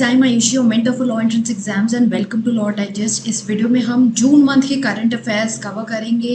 I am Ayushi, mentor for law entrance exams and welcome to law digest. इस वीडियो में हम जून मंथ के करंट अफेयर्स कवर करेंगे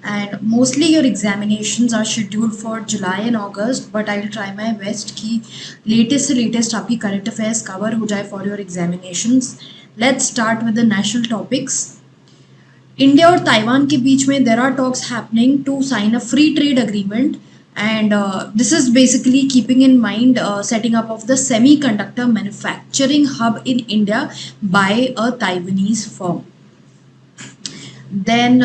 and mostly your examinations are scheduled for July and August, but I will try my best कि latest से latest आपकी current affairs cover हो जाए for your examinations. Let's start with the national topics. India और Taiwan के बीच में there are talks happening to sign a free trade agreement, and this is basically keeping in mind setting up of the semiconductor manufacturing hub in India by a Taiwanese firm. Then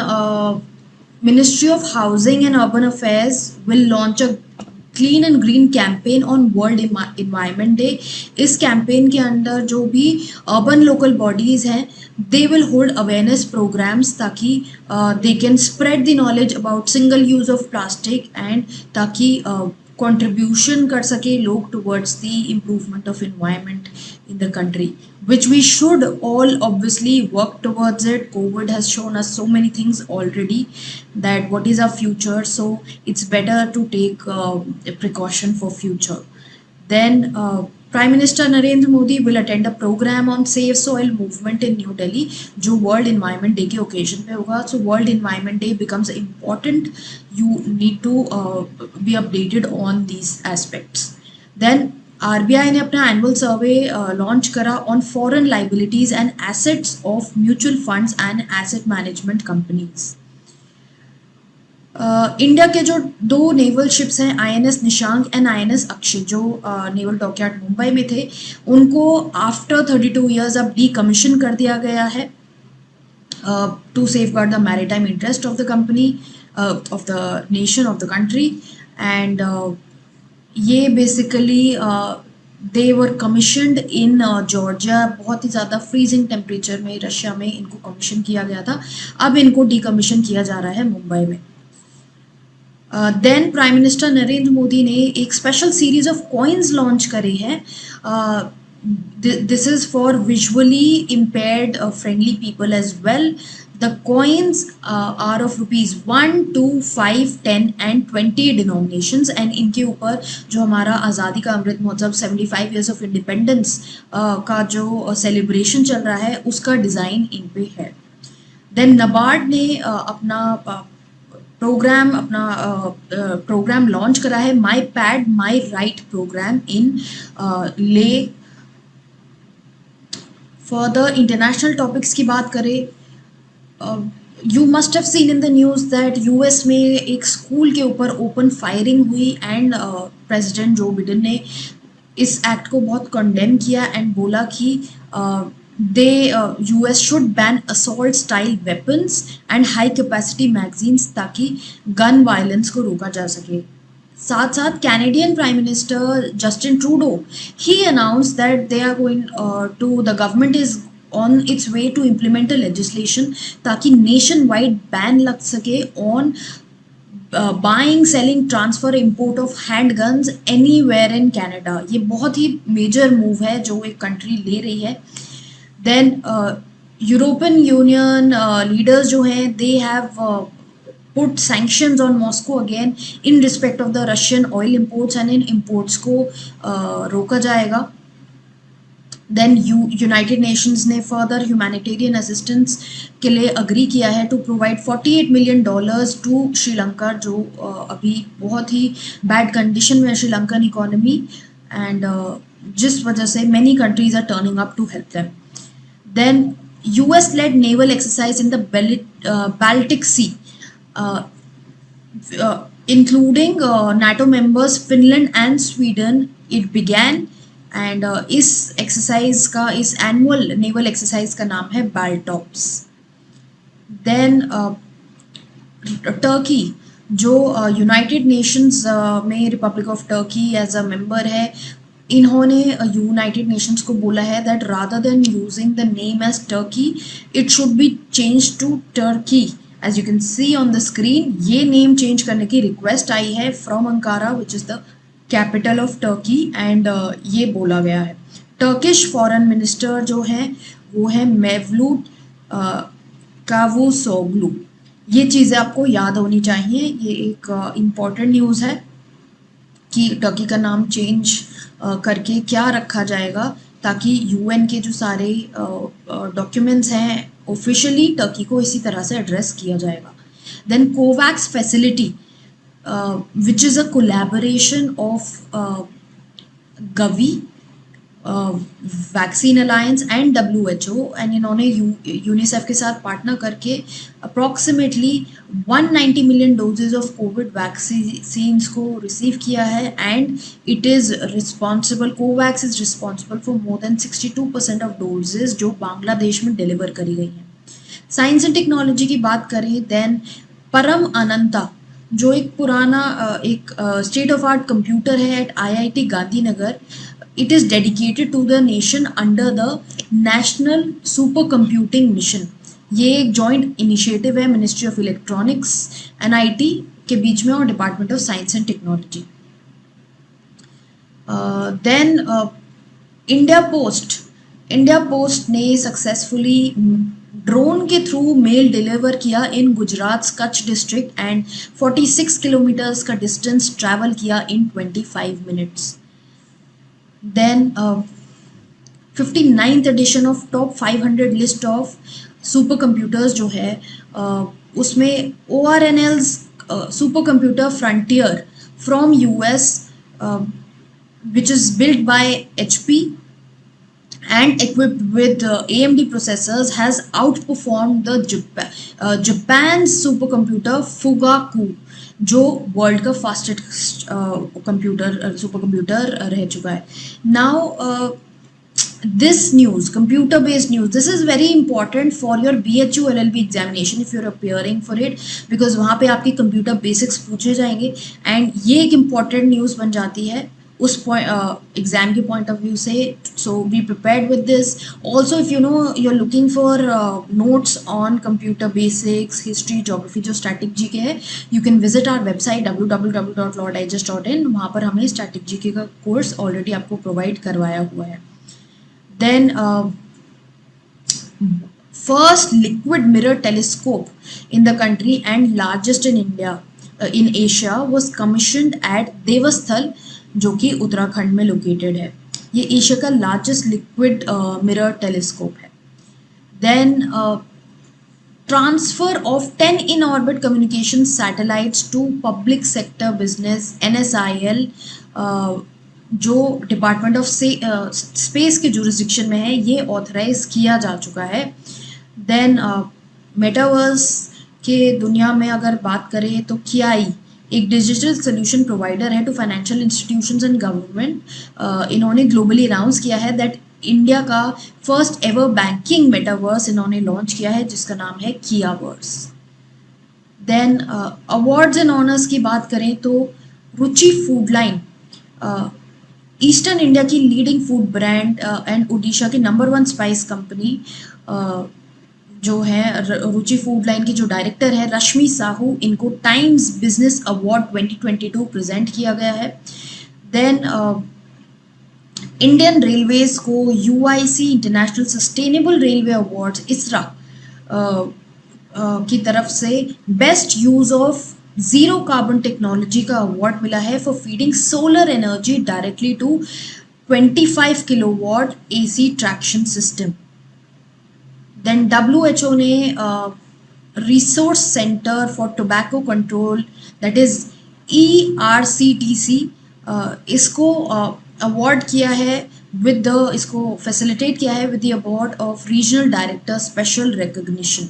Ministry of Housing and Urban Affairs will launch a clean and green campaign on world environment day. इस campaign के अंदर जो भी urban local bodies हैं they will hold awareness programs ताकि they can spread the knowledge about single use of plastic and ताकि contribution कर सके लोग towards the improvement of environment in the country, which we should all obviously work towards it. COVID has shown us so many things already that what is our future, so it's better to take a precaution for future. Then Prime Minister Narendra Modi will attend a program on safe soil movement in New Delhi, जो World Environment Day के occasion पे होगा. So World Environment Day becomes important. You need to be updated on these aspects. Then RBI ने अपना annual सर्वे launch करा on foreign liabilities and assets of mutual funds and asset management companies. India के जो दो naval ships हैं INS Nishank and INS Akshay, जो naval dockyard Mumbai में थे, उनको आफ्टर 32 ईयर्स अब डीकमीशन कर दिया गया है to safeguard the maritime interest of the company of the nation of the country. And ये basically they were commissioned in Georgia. बहुत ही ज़्यादा फ्रीजिंग टेम्परेचर में रशिया में इनको कमीशन किया गया था, अब इनको डीकमीशन किया जा रहा है मुंबई में। Then prime minister Narendra Modi ने एक special series of coins launch करे हैं। This is for visually impaired friendly people as well. The coins are of ₹1, 2, 5, 10 and 20 denominations, and इनके ऊपर जो हमारा आज़ादी का Amrit Mahotsav 75 years of independence का जो सेलिब्रेशन चल रहा है उसका डिज़ाइन इन पे है। देन नबार्ड ने अपना प्रोग्राम लॉन्च करा है, माई पैड माई राइट प्रोग्राम इन ले। फॉर द इंटरनेशनल टॉपिक्स की बात करें, you must have seen in the news that US में एक स्कूल के ऊपर ओपन फायरिंग हुई एंड प्रेसिडेंट जो बिडेन ने इस एक्ट को बहुत कंडेम किया एंड बोला कि US should ban assault style weapons and high capacity magazines ताकि गन वायलेंस को रोका जा सके। साथ साथ Canadian prime minister Justin Trudeau ही announce that they are going to the government is on its way to implement a legislation ताकि nationwide ban लग सके on buying, selling, transfer, import of handguns anywhere in Canada. ये बहुत ही major move है जो एक country ले रही है। Then European Union leaders जो हैं they have put sanctions on Moscow again in respect of the Russian oil imports and in imports को रोका जाएगा। Then United Nations ने further humanitarian assistance के लिए अग्री किया है to provide $48 million to Sri Lanka, जो अभी बहुत ही बैड कंडीशन में है श्रीलंकन इकोनॉमी, एंड जिस वजह से many countries are turning up to help them. Then US-led naval exercise in the Baltic Sea, including NATO members Finland and Sweden, it began, and इस exercise का, इस annual naval exercise का नाम है Baltops. Then Turkey, जो United Nations में Republic of Turkey as a member है, इन्होंने यूनाइटेड नेशंस को बोला है that rather than using the name as Turkey it should be change to Turkey. As you can see on the screen, ये name change करने की request आई है from Ankara which is the capital of Turkey, and ये बोला गया है। Turkish foreign minister जो हैं वो है मेवलूट कावुसोग्लू। ये चीज़ें आपको याद होनी चाहिए, ये एक इम्पॉर्टेंट न्यूज़ है कि टर्की का नाम चेंज करके क्या रखा जाएगा ताकि यूएन के जो सारे डॉक्यूमेंट्स हैं ऑफिशियली टर्की को इसी तरह से एड्रेस किया जाएगा. Then COVAX facility which is a collaboration of Gavi, vaccine alliance and WHO, and इन्होंने यूनिसेफ के साथ पार्टनर करके approximately 190 million doses of COVID vaccines को रिसीव किया है. And it is responsible, COVAX is responsible for more than 62% of doses जो बांग्लादेश में deliver करी गई हैं. साइंस एंड टेक्नोलॉजी की बात करें, देन परम अनंता जो एक पुराना एक स्टेट ऑफ आर्ट कंप्यूटर है at IIT Gandhinagar. It is dedicated to the nation under the national super computing mission. ये एक जॉइंट इनिशिएटिव है मिनिस्ट्री ऑफ इलेक्ट्रॉनिक्स NIT के बीच में और department of science and technology. Then India post ने successfully drone के थ्रू मेल डिलीवर किया in Gujarat Kutch district and 46 kilometres का डिस्टेंस ट्रैवल किया in 25 minutes. Then 59th addition of top 500 list of super computers जो है उसमें ORNL's super computer frontier from US which is built by HP and equipped with AMD processors has outperformed the Japan's supercomputer Fugaku जो world का fastest super computer रह चुका है. Now this news, computer based news, this is very important for your BHU LLB examination if you're appearing for it, because वहाँ पे आपकी computer basics पूछे जाएंगे एंड ये एक इम्पॉर्टेंट न्यूज़ बन जाती है उस एग्जाम के पॉइंट ऑफ व्यू से. So be prepared with this. Also if you know you are looking for notes on computer basics, history, geography जो स्टैटिक जीके है, you can visit our website www.lorddigest.in. वहाँ पर हमने static GK का course already आपको provide करवाया हुआ है. Then first liquid mirror telescope in the country and largest in India in Asia was commissioned at Devasthal जो कि उत्तराखंड में लोकेटेड है. ये एशिया का लार्जेस्ट लिक्विड मिरर टेलीस्कोप है. Then transfer of 10 in orbit communication satellites to public sector business NSIL जो department of space के jurisdiction में है, ये ऑथराइज किया जा चुका है. देन मेटावर्स के दुनिया में अगर बात करें तो कियाई एक डिजिटल सोल्यूशन प्रोवाइडर है to financial institutions and government. इन्होंने ग्लोबली अनाउंस किया है दैट इंडिया का फर्स्ट एवर बैंकिंग मेटावर्स इन्होंने लॉन्च किया है जिसका नाम है कियावर्स. देन अवार्ड्स एंड ऑनर्स की बात करें तो Ruchi food line eastern India की leading food brand and Orissa की नंबर 1 स्पाइस कंपनी जो है रुचि फूड लाइन की जो डायरेक्टर है रश्मि साहू, इनको टाइम्स बिजनेस अवार्ड 2022 प्रेजेंट किया गया है. देन इंडियन रेलवेज को UIC international sustainable railway awards ISRA की तरफ से best use of zero carbon technology का अवार्ड मिला है for feeding solar energy directly to 25 kilowatt AC traction system. Then WHO ने resource centre for tobacco control that is ERCTC इसको award किया है विद द इसको फैसिलिटेट किया है with the award of regional director special recognition.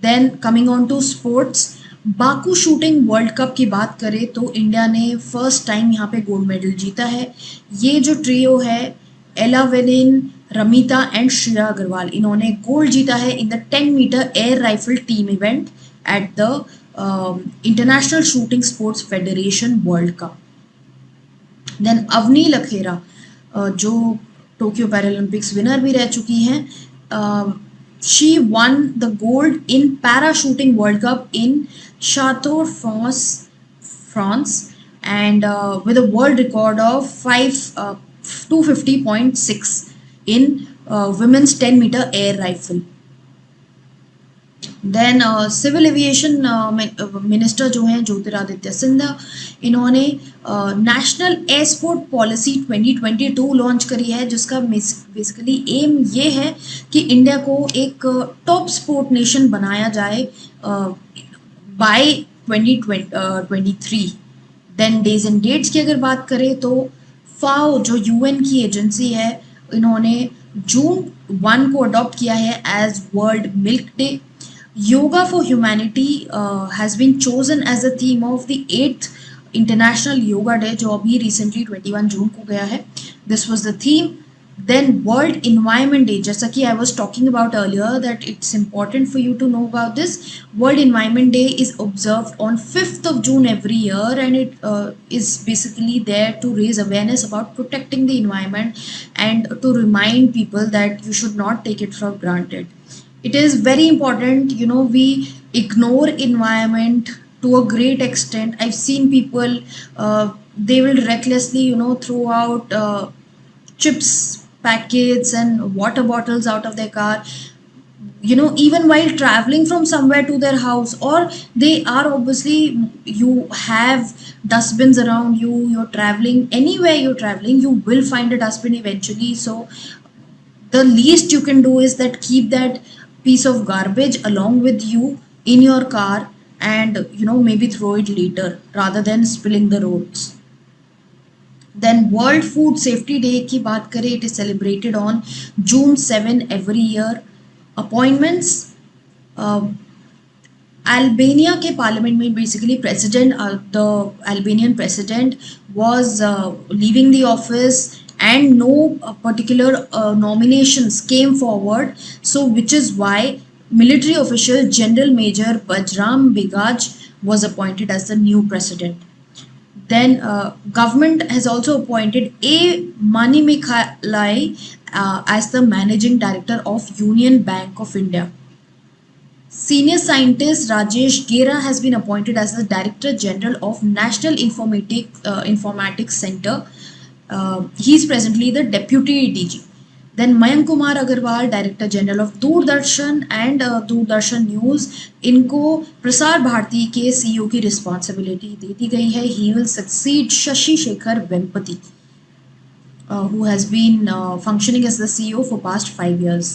Then coming on to sports, Baku shooting world cup की बात करें तो इंडिया ने फर्स्ट टाइम यहाँ पे गोल्ड मेडल जीता है. ये जो ट्रियो है एला वेलिन, रमिता एंड श्रेया अग्रवाल, इन्होंने गोल्ड जीता है in the 10 metre air rifle team event at the international shooting sports federation world cup. Then Avani Lekhara जो टोक्यो पैरालंपिक्स विनर भी रह चुकी हैं, she won the gold in para shooting world cup in Château France and with a world record of 250.6 in women's 10 meter air rifle. Then civil aviation minister जो हैं ज्योतिरादित्य सिंधिया, इन्होंने national airport policy 2022 launch करी है, जिसका basically M ये है कि India को एक टॉप स्पोर्ट नेशन बनाया जाए by 2023। Then days and dates की अगर बात करें तो फाओ जो यूएन की एजेंसी है, इन्होंने जून 1 को अडॉप्ट किया है as world milk day. Yoga for humanity has been chosen as a theme of the 8th international yoga day, जो अभी रिसेंटली 21 जून को गया है। This was the theme. Then World Environment Day, जैसा कि I was talking about earlier that it's important for you to know about this. World Environment Day is observed on 5th of June every year, and it is basically there to raise awareness about protecting the environment and to remind people that you should not take it for granted. It is very important, you know, we ignore environment to a great extent. I've seen people, they will recklessly, you know, throw out chips packets and water bottles out of their car, you know, even while traveling from somewhere to their house, or they are obviously, you have dustbins around you, you're traveling anywhere, you're traveling, you will find a dustbin eventually. So the least you can do is that keep that piece of garbage along with you in your car, and you know, maybe throw it later rather than spilling the roads. Then World Food Safety Day की बात करें, it is celebrated on June 7 every year. Appointments, Albania के parliament में basically president, the Albanian president was leaving the office and no particular nominations came forward, so which is why military official General Major Bajram Begaj was appointed as the new president. Then government has also appointed A. Manimekhalai as the managing director of Union Bank of India. Senior scientist Rajesh Gera has been appointed as the Director General of National Informatics Center. He is presently the Deputy DG. Then Mayank Kumar Agarwal, Director General of Doordarshan and Doordarshan News, इनको प्रसार भारती के CEO की responsibility दे दी गई है. He will succeed Shashi Shekhar Vempati, who has been functioning as the CEO for past 5 years.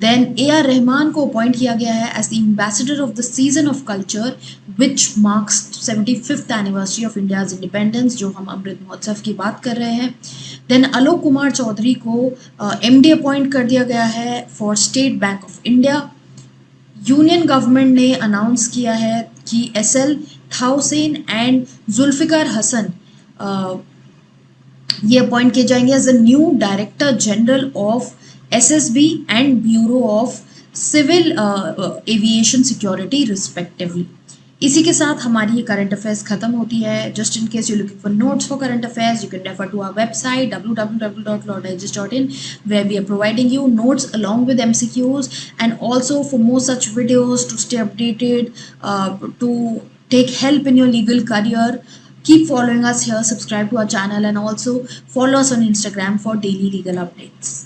Then A.R. Rahman को appoint किया गया है as the Ambassador of the Season of Culture, which marks 75th anniversary of India's independence, जो हम अमृत महोत्सव की बात कर रहे हैं. Then आलोक कुमार चौधरी को MD अपॉइंट कर दिया गया है for State Bank of India. Union government ने अनाउंस किया है कि SL थाउसेन एंड जुल्फिकार हसन ये अपॉइंट किए जाएंगे as a new director general of SSB and bureau of civil aviation security respectively. इसी के साथ हमारी ये करंट अफेयर्स खत्म होती है. Just in case you looking for notes for current affairs, you can refer to our website www.lawdigest.in, where we are providing you notes along with MCQs, and also for more such videos to stay updated, to take help in your legal career. Keep following us here, subscribe to our channel, and also follow us on Instagram for daily legal updates.